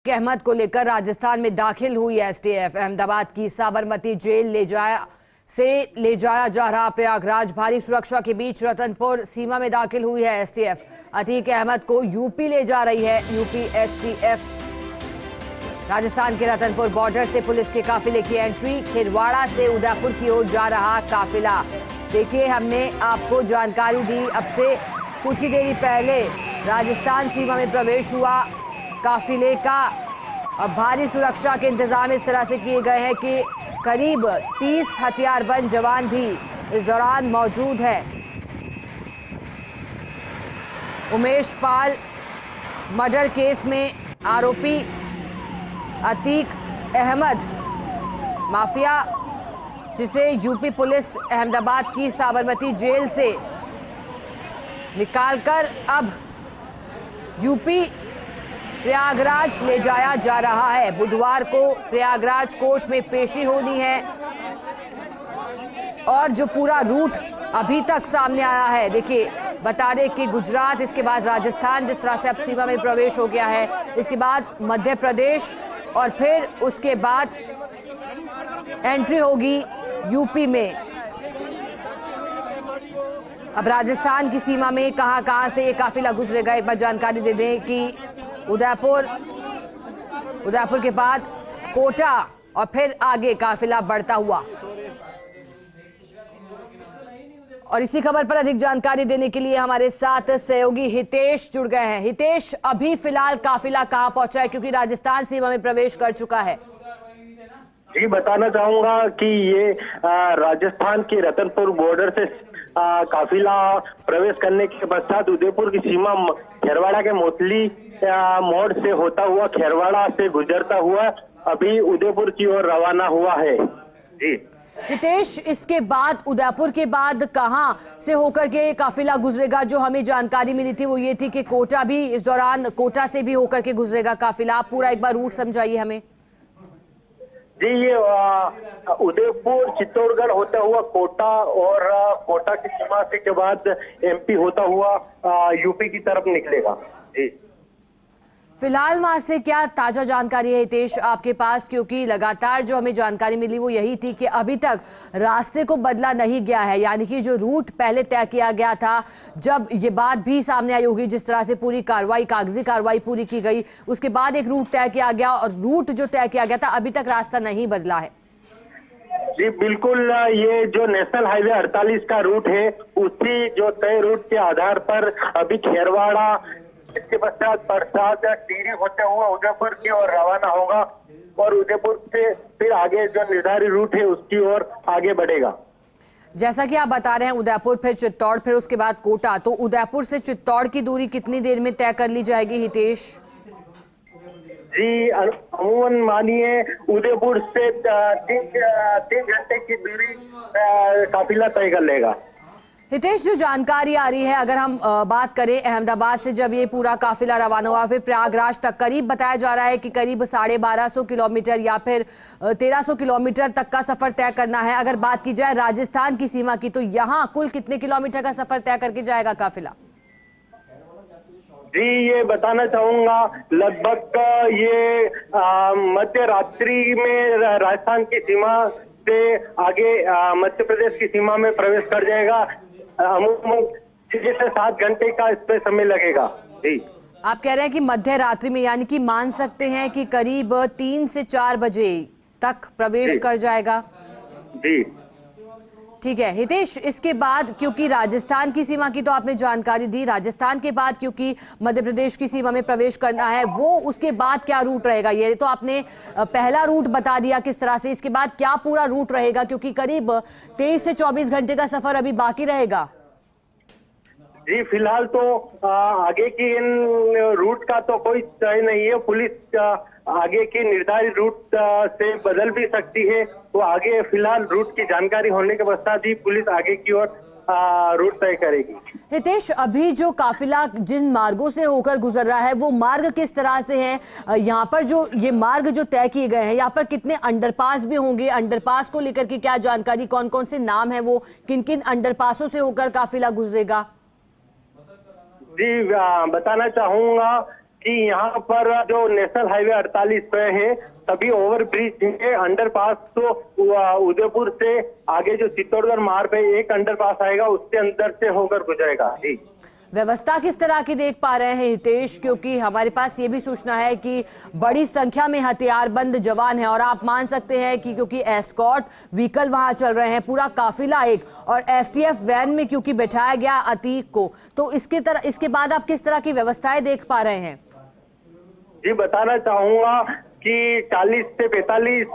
अहमद को लेकर राजस्थान में दाखिल हुई एसटीएफ। अहमदाबाद की साबरमती जेल ले जाया जा रहा प्रयागराज। भारी सुरक्षा के बीच रतनपुर सीमा में दाखिल हुई है एसटीएफ। अतीक अहमद को यूपी ले जा रही है यूपी एसटीएफ। राजस्थान के रतनपुर बॉर्डर से पुलिस के काफिले की एंट्री। खिरवाड़ा से उदयपुर की ओर जा रहा काफिला। देखिए, हमने आपको जानकारी दी, अब से कुछ ही देरी पहले राजस्थान सीमा में प्रवेश हुआ काफिले का। अब भारी सुरक्षा के इंतजाम इस तरह से किए गए हैं कि करीब 30 हथियारबंद जवान भी इस दौरान मौजूद है। उमेश पाल मर्डर केस में आरोपी अतीक अहमद माफिया, जिसे यूपी पुलिस अहमदाबाद की साबरमती जेल से निकालकर अब यूपी प्रयागराज ले जाया जा रहा है। बुधवार को प्रयागराज कोर्ट में पेशी होनी है और जो पूरा रूट अभी तक सामने आया है, देखिए, बता दें कि गुजरात, इसके बाद राजस्थान, जिस तरह से अब सीमा में प्रवेश हो गया है, इसके बाद मध्य प्रदेश और फिर उसके बाद एंट्री होगी यूपी में। अब राजस्थान की सीमा में कहां से ये काफिला गुजरेगा, एक बार जानकारी दे दें कि उदयपुर के बाद कोटा और फिर आगे काफिला बढ़ता हुआ। और इसी खबर पर अधिक जानकारी देने के लिए हमारे साथ सहयोगी हितेश जुड़ गए हैं। हितेश, अभी फिलहाल काफिला कहां पहुंचा है, क्योंकि राजस्थान सीमा में प्रवेश कर चुका है? जी, बताना चाहूंगा कि ये राजस्थान के रतनपुर बॉर्डर से काफिला प्रवेश करने के पश्चात उदयपुर की सीमा खेरवाड़ा के मोतली मोड़ से होता हुआ खेरवाड़ा से गुजरता हुआ अभी उदयपुर की ओर रवाना हुआ है। जी हितेश, इसके बाद उदयपुर के बाद कहां से होकर के काफिला गुजरेगा? जो हमें जानकारी मिली थी वो ये थी कि कोटा भी इस दौरान, कोटा से भी होकर के गुजरेगा काफिला। आप पूरा एक बार रूट समझाइए हमें। जी, ये उदयपुर चित्तौड़गढ़ होता हुआ कोटा और कोटा की सीमा से के बाद एमपी होता हुआ यूपी की तरफ निकलेगा। जी, फिलहाल वहां से क्या ताजा जानकारी है हितेश आपके पास? क्योंकि लगातार जो हमें जानकारी मिली वो यही थी कि अभी तक रास्ते को बदला नहीं गया है, यानी कि जो रूट पहले तय किया गया था, जब ये बात भी सामने आई होगी, जिस तरह से पूरी कार्रवाई, कागजी कार्रवाई पूरी की गई, उसके बाद एक रूट तय किया गया और रूट जो तय किया गया था अभी तक रास्ता नहीं बदला है। जी बिल्कुल, ये जो नेशनल हाईवे 48 का रूट है, उसी जो तय रूट के आधार पर अभी खेरवाड़ा, इसके पश्चात बरसात टीरी होते हुए उदयपुर की ओर रवाना होगा और उदयपुर से फिर आगे जो निर्धारित रूट है उसकी ओर आगे बढ़ेगा। जैसा कि आप बता रहे हैं, उदयपुर फिर चित्तौड़, फिर उसके बाद कोटा, तो उदयपुर से चित्तौड़ की दूरी कितनी देर में तय कर ली जाएगी हितेश? जी, अमूमन मानिए उदयपुर से 3 घंटे की दूरी काफिला तय कर लेगा। हितेश, जो जानकारी आ रही है, अगर हम बात करें अहमदाबाद से जब ये पूरा काफिला रवाना हुआ फिर प्रयागराज तक, करीब बताया जा रहा है कि करीब 1250 किलोमीटर या फिर 1300 किलोमीटर तक का सफर तय करना है। अगर बात की जाए राजस्थान की सीमा की, तो यहाँ कुल कितने किलोमीटर का सफर तय करके जाएगा काफिला? जी, ये बताना चाहूंगा लगभग ये मध्य रात्रि में राजस्थान की सीमा से आगे मध्य प्रदेश की सीमा में प्रवेश कर जाएगा। अमूमन 6 से 7 घंटे का इस पे समय लगेगा। जी, आप कह रहे हैं कि मध्य रात्रि में, यानी कि मान सकते हैं कि करीब 3 से 4 बजे तक प्रवेश कर जाएगा। जी ठीक है हितेश, इसके बाद क्योंकि राजस्थान की सीमा की तो आपने जानकारी दी, राजस्थान के बाद क्योंकि मध्य प्रदेश की सीमा में प्रवेश करना है, वो उसके बाद क्या रूट रहेगा? ये तो आपने पहला रूट बता दिया किस तरह से, इसके बाद क्या पूरा रूट रहेगा? क्योंकि करीब 23 से 24 घंटे का सफर अभी बाकी रहेगा। जी, फिलहाल तो आगे की इन रूट का तो कोई तय नहीं है। पुलिस आगे की निर्धारित रूट से बदल भी सकती है, तो आगे फिलहाल रूट की जानकारी होने के पश्चात ही पुलिस आगे की ओर रूट तय करेगी। हितेश, अभी जो काफिला जिन मार्गों से होकर गुजर रहा है वो मार्ग किस तरह से हैं? यहाँ पर जो ये मार्ग जो तय किए गए हैं, यहाँ पर कितने अंडरपास भी होंगे? अंडरपास को लेकर के क्या जानकारी, कौन कौन से नाम है, वो किन किन अंडरपासों से होकर काफिला गुजरेगा? जी, बताना चाहूंगा कि यहाँ पर जो नेशनल हाईवे 48 पे है सभी ओवरब्रिज है, अंडरपास तो उदयपुर से आगे जो चित्तौड़गढ़ मार्ग पे एक अंडरपास आएगा उसके अंदर से होकर गुजरेगा। जी, व्यवस्था किस तरह की देख पा रहे हैं हितेश, क्योंकि हमारे पास ये भी सूचना है कि बड़ी संख्या में हथियारबंद जवान हैं और आप मान सकते हैं कि क्योंकि एस्कॉर्ट व्हीकल वहां चल रहे हैं, पूरा काफिला एक और एसटीएफ वैन में क्योंकि बैठाया गया अतीक को, तो इसके बाद आप किस तरह की व्यवस्थाएं देख पा रहे हैं? जी बताना चाहूंगा कि 40 से 45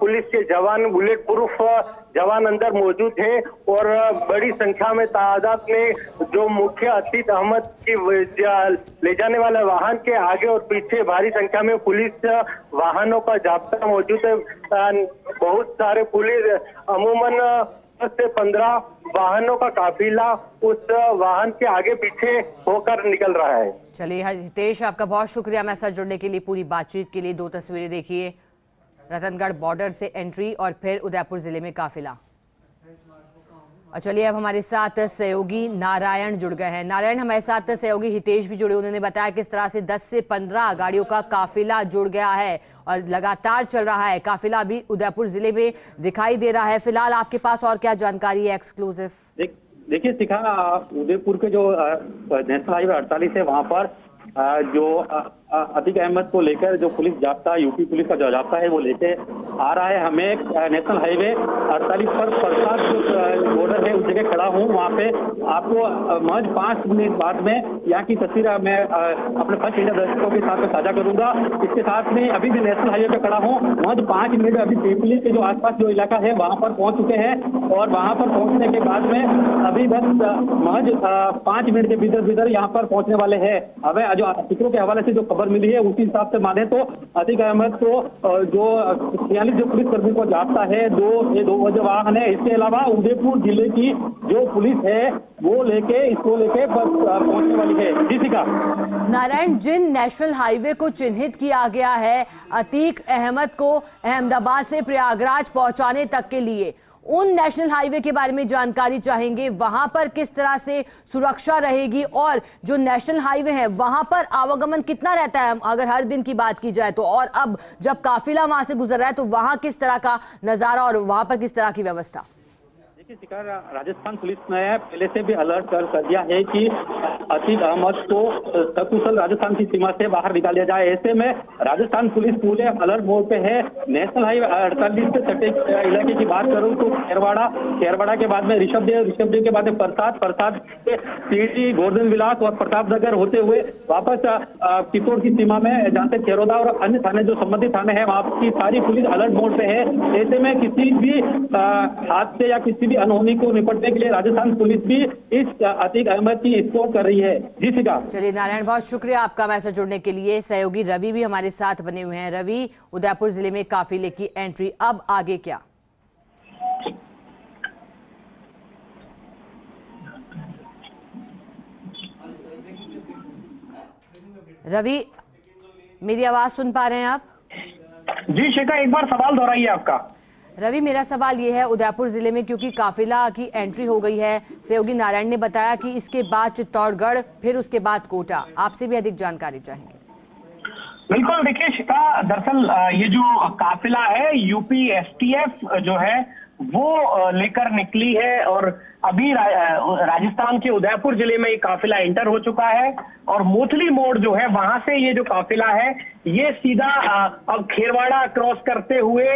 पुलिस के जवान, बुलेट प्रूफ जवान अंदर मौजूद है और बड़ी संख्या में तादाद में जो मुख्य अतीक अहमद की ले जाने वाले वाहन के आगे और पीछे भारी संख्या में पुलिस वाहनों का जाब्ता मौजूद है। बहुत सारे पुलिस, अमूमन 10 से 15 वाहनों का काफिला उस वाहन के आगे पीछे होकर निकल रहा है। चलिए हितेश, आपका बहुत शुक्रिया हमारे साथ जुड़ने के लिए, पूरी बातचीत के लिए। दो तस्वीरें देखिए, रतनगढ़ बॉर्डर से एंट्री और फिर उदयपुर जिले में काफिला। और चलिए अब हमारे साथ सहयोगी नारायण जुड़ गए हैं। नारायण, हमारे साथ सहयोगी हितेश भी जुड़े, उन्होंने बताया किस तरह से 10 से 15 गाड़ियों का काफिला जुड़ गया है और लगातार चल रहा है। काफिला भी उदयपुर जिले में दिखाई दे रहा है। फिलहाल आपके पास और क्या जानकारी है एक्सक्लूसिव? देखिए शिखा, उदयपुर के जो नेशनल हाईवे 48 है वहां पर जो अतीक अहमद को लेकर जो पुलिस जाब्ता, यूपी पुलिस का जो जाब्ता है वो लेके आ रहा है। हमें नेशनल हाईवे 48 पर प्रसाद जो बॉर्डर है उस जगह खड़ा हूँ, वहाँ पे आपको महज 5 मिनट बाद में यहाँ की तस्वीर मैं अपने फर्स्ट इंडिया दर्शकों के साथ में साझा करूंगा। इसके साथ में अभी भी नेशनल हाईवे पे खड़ा हूँ, महज 5 मिनट अभी पीपली के जो आसपास जो इलाका है वहाँ पर पहुंच चुके हैं और वहाँ पर पहुंचने के बाद में अभी बस महज 5 मिनट के भीतर यहाँ पर पहुंचने वाले हैं। हमें जो सूत्रों के हवाले से जो खबर मिली है उसी हिसाब से माने तो अतीक अहमद को जो 46 जो पुलिस कर्मी को जाता है, दो वाहन है। इसके अलावा उदयपुर जिले की जो पुलिस है वो इसको लेके बस पहुंचने वाली है। जी शिखा। नारायण, जिन नेशनल हाईवे को चिन्हित किया गया है अतीक अहमद को अहमदाबाद से प्रयागराज पहुंचाने तक के लिए, उन नेशनल हाईवे के बारे में जानकारी चाहेंगे। वहां पर किस तरह से सुरक्षा रहेगी और जो नेशनल हाईवे है वहां पर आवागमन कितना रहता है अगर हर दिन की बात की जाए तो, और अब जब काफिला वहां से गुजर रहा है तो वहां किस तरह का नजारा और वहां पर किस तरह की व्यवस्था? शिकार, राजस्थान पुलिस ने पहले से भी अलर्ट कर दिया है कि अतीक अहमद को सकुशल राजस्थान की सीमा से बाहर निकाल दिया जाए। ऐसे में राजस्थान पुलिस पूरे अलर्ट मोड पे है। नेशनल हाईवे 48 से सटे इलाके की बात करूं तो खेरवाड़ा के बाद में ऋषभदेव के बाद में प्रसाद से सीढ़ी, गोवर्धन विलास और प्रतापनगर होते हुए वापस चित्तौड़ की सीमा में जहाँ से खेरोदा और अन्य थाने जो संबंधित थाने हैं वहाँ की सारी पुलिस अलर्ट मोड पे है। ऐसे में किसी भी हादसे या किसी भी अनहोनी को निपटने के लिए राजस्थान पुलिस भी इस अतीक अहमद की स्कोर कर रही है। जी शिखा। चलिए नारायण, बहुत शुक्रिया आपका मैसेज जुड़ने के लिए। सहयोगी रवि भी हमारे साथ बने हुए हैं। रवि, उदयपुर जिले में काफिले की एंट्री, अब आगे क्या? रवि, मेरी आवाज सुन पा रहे हैं आप? जी शिखा, एक बार सवाल दोहराइए आपका। रवि, मेरा सवाल ये है, उदयपुर जिले में क्योंकि काफिला की एंट्री हो गई है, सहयोगी नारायण ने बताया कि इसके बाद चित्तौड़गढ़, फिर उसके बाद कोटा, आपसे भी अधिक जानकारी चाहेंगे। बिल्कुल, देखिए शिखा, दरअसल ये जो काफिला है यूपी एसटीएफ जो है वो लेकर निकली है और अभी राजस्थान के उदयपुर जिले में ये काफिला एंटर हो चुका है और मोथली मोड़ जो है वहां से ये जो काफिला है ये सीधा अब खेरवाड़ा क्रॉस करते हुए,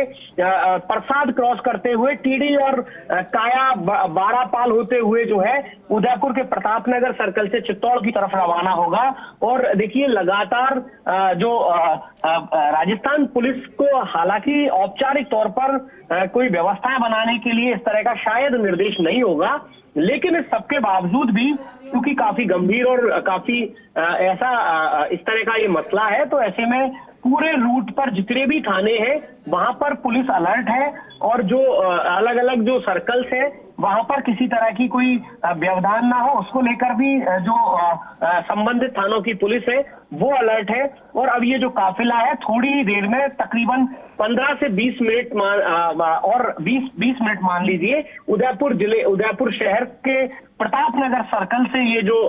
प्रसाद क्रॉस करते हुए, टीडी और काया बारापाल होते हुए जो है उदयपुर के प्रतापनगर सर्कल से चित्तौड़ की तरफ रवाना होगा। और देखिए लगातार जो राजस्थान पुलिस को हालांकि औपचारिक तौर पर कोई व्यवस्थाएं बनाने के लिए इस तरह का शायद निर्देश नहीं होगा, लेकिन इस सबके बावजूद भी क्योंकि काफी गंभीर और काफी ऐसा इस तरह का ये मसला है, तो ऐसे में पूरे रूट पर जितने भी थाने हैं वहां पर पुलिस अलर्ट है और जो अलग अलग जो सर्कल्स हैं वहां पर किसी तरह की कोई व्यवधान ना हो, उसको लेकर भी जो संबंधित थानों की पुलिस है वो अलर्ट है। और अब ये जो काफिला है थोड़ी ही देर में तकरीबन 15 से 20 मिनट और 20 मिनट मान लीजिए उदयपुर शहर के प्रतापनगर सर्कल से ये जो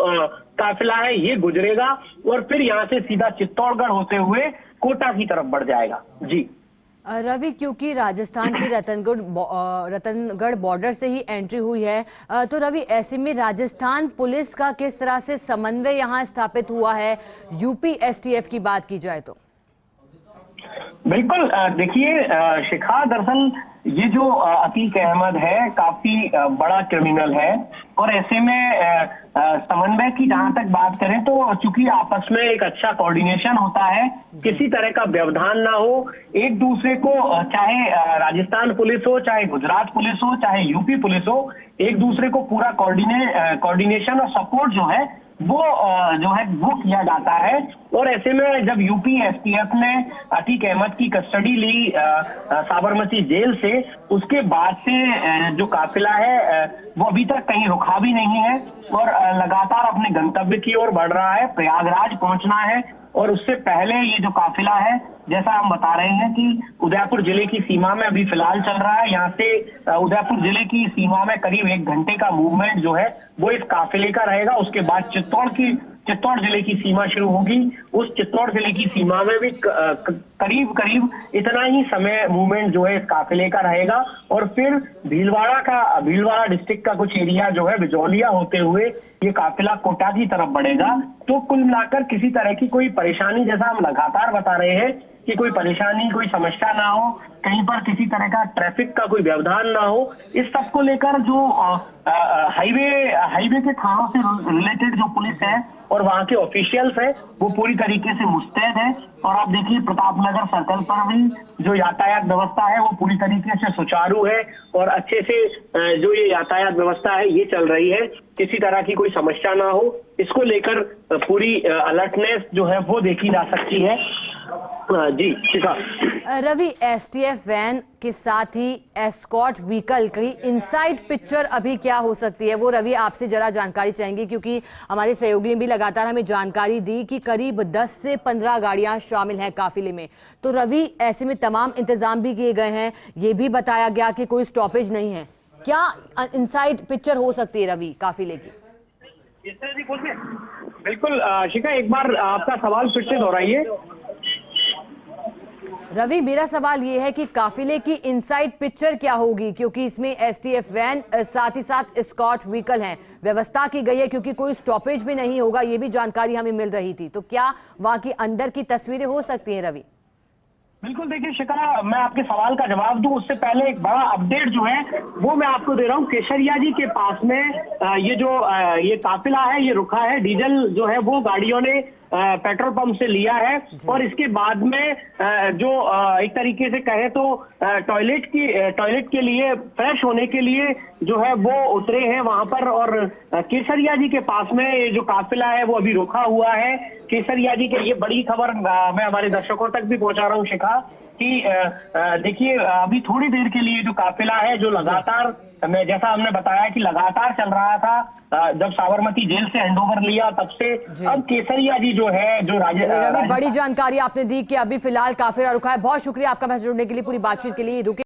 काफिला है ये गुजरेगा और फिर यहाँ से सीधा चित्तौड़गढ़ होते हुए कोटा की तरफ बढ़ जाएगा। जी रवि, क्योंकि राजस्थान की रतनगढ़ बॉर्डर से ही एंट्री हुई है, तो रवि ऐसे में राजस्थान पुलिस का किस तरह से समन्वय यहाँ स्थापित हुआ है, यूपी एसटीएफ की बात की जाए तो? बिल्कुल, देखिए शिखा, दरअसल ये जो अतीक अहमद है काफी बड़ा क्रिमिनल है और ऐसे में समन्वय की जहां तक बात करें तो चूंकि आपस में एक अच्छा कोऑर्डिनेशन होता है, किसी तरह का व्यवधान ना हो, एक दूसरे को चाहे राजस्थान पुलिस हो, चाहे गुजरात पुलिस हो, चाहे यूपी पुलिस हो, एक दूसरे को पूरा कोऑर्डिनेशन और सपोर्ट जो है वो किया जाता है। और ऐसे में जब यूपी एसटीएफ ने अतीक अहमद की कस्टडी ली साबरमती जेल से, उसके बाद से जो काफिला है वो अभी तक कहीं रुका भी नहीं है और लगातार अपने गंतव्य की ओर बढ़ रहा है। प्रयागराज पहुंचना है और उससे पहले ये जो काफिला है, जैसा हम बता रहे हैं कि उदयपुर जिले की सीमा में अभी फिलहाल चल रहा है। यहाँ से उदयपुर जिले की सीमा में करीब 1 घंटे का मूवमेंट जो है वो इस काफिले का रहेगा। उसके बाद चित्तौड़ जिले की सीमा शुरू होगी। उस चित्तौड़ जिले की सीमा में भी करीब इतना ही समय मूवमेंट जो है इस काफिले का रहेगा और फिर भीलवाड़ा डिस्ट्रिक्ट का कुछ एरिया जो है बिजौलिया होते हुए ये काफिला कोटा की तरफ बढ़ेगा। तो कुल मिलाकर किसी तरह की कोई परेशानी, जैसा हम लगातार बता रहे हैं कि कोई परेशानी, कोई समस्या ना हो, कहीं पर किसी तरह का ट्रैफिक का कोई व्यवधान ना हो, इस सब को लेकर जो हाईवे के थानों से रिलेटेड जो पुलिस है और वहां के ऑफिशियल्स है वो पूरी तरीके से मुस्तैद है। और आप देखिए प्रतापनगर सर्कल पर भी जो यातायात व्यवस्था है वो पूरी तरीके से सुचारू है और अच्छे से जो ये यातायात व्यवस्था है ये चल रही है, किसी तरह की कोई समस्या ना हो, इसको लेकर पूरी अलर्टनेस जो है वो देखी जा सकती है। जी रवि, एसटीएफ वैन के साथ ही एस्कॉर्ट व्हीकल की इनसाइड पिक्चर अभी क्या हो सकती है, वो रवि आपसे जरा जानकारी चाहेंगे, क्योंकि हमारे सहयोगी ने भी लगातार हमें जानकारी दी कि करीब 10 से 15 गाड़ियां शामिल हैं काफिले में। तो रवि ऐसे में तमाम इंतजाम भी किए गए हैं, ये भी बताया गया कि कोई स्टॉपेज नहीं है, क्या इनसाइड पिक्चर हो सकती है रवि काफिले की? बिल्कुल शिखा, एक बार आपका सवाल फिर से दोहराइए। रवि, मेरा सवाल ये है कि काफिले की इनसाइड पिक्चर क्या होगी, क्योंकि इसमें एसटीएफ वैन साथ ही साथ एस्कॉर्ट व्हीकल हैं, व्यवस्था की गई है क्योंकि कोई स्टॉपेज भी नहीं होगा, ये भी जानकारी हमें मिल रही थी। तो क्या वहां की अंदर की तस्वीरें हो सकती हैं रवि? बिल्कुल, देखिए शिखा, मैं आपके सवाल का जवाब दूं उससे पहले एक बड़ा अपडेट जो है वो मैं आपको दे रहा हूं। केसरिया जी के पास में ये काफिला है ये रुका है। डीजल जो है वो गाड़ियों ने पेट्रोल पंप से लिया है और इसके बाद में जो एक तरीके से कहे तो टॉयलेट के लिए, फ्रेश होने के लिए जो है वो उतरे हैं वहां पर। और केसरिया जी के पास में ये जो काफिला है वो अभी रुका हुआ है। केसरिया जी के, ये बड़ी खबर मैं हमारे दर्शकों तक भी पहुंचा रहा हूँ शिखा, कि देखिए अभी थोड़ी देर के लिए जो काफिला है जो लगातार, मैं जैसा हमने बताया कि लगातार चल रहा था जब साबरमती जेल से हैंडओवर लिया तब से, अब केसरिया जी जो है जो बड़ी जानकारी आपने दी कि अभी फिलहाल काफिला रुका है। बहुत शुक्रिया आपका मैसेज जुड़ने के लिए, पूरी बातचीत के लिए। रुके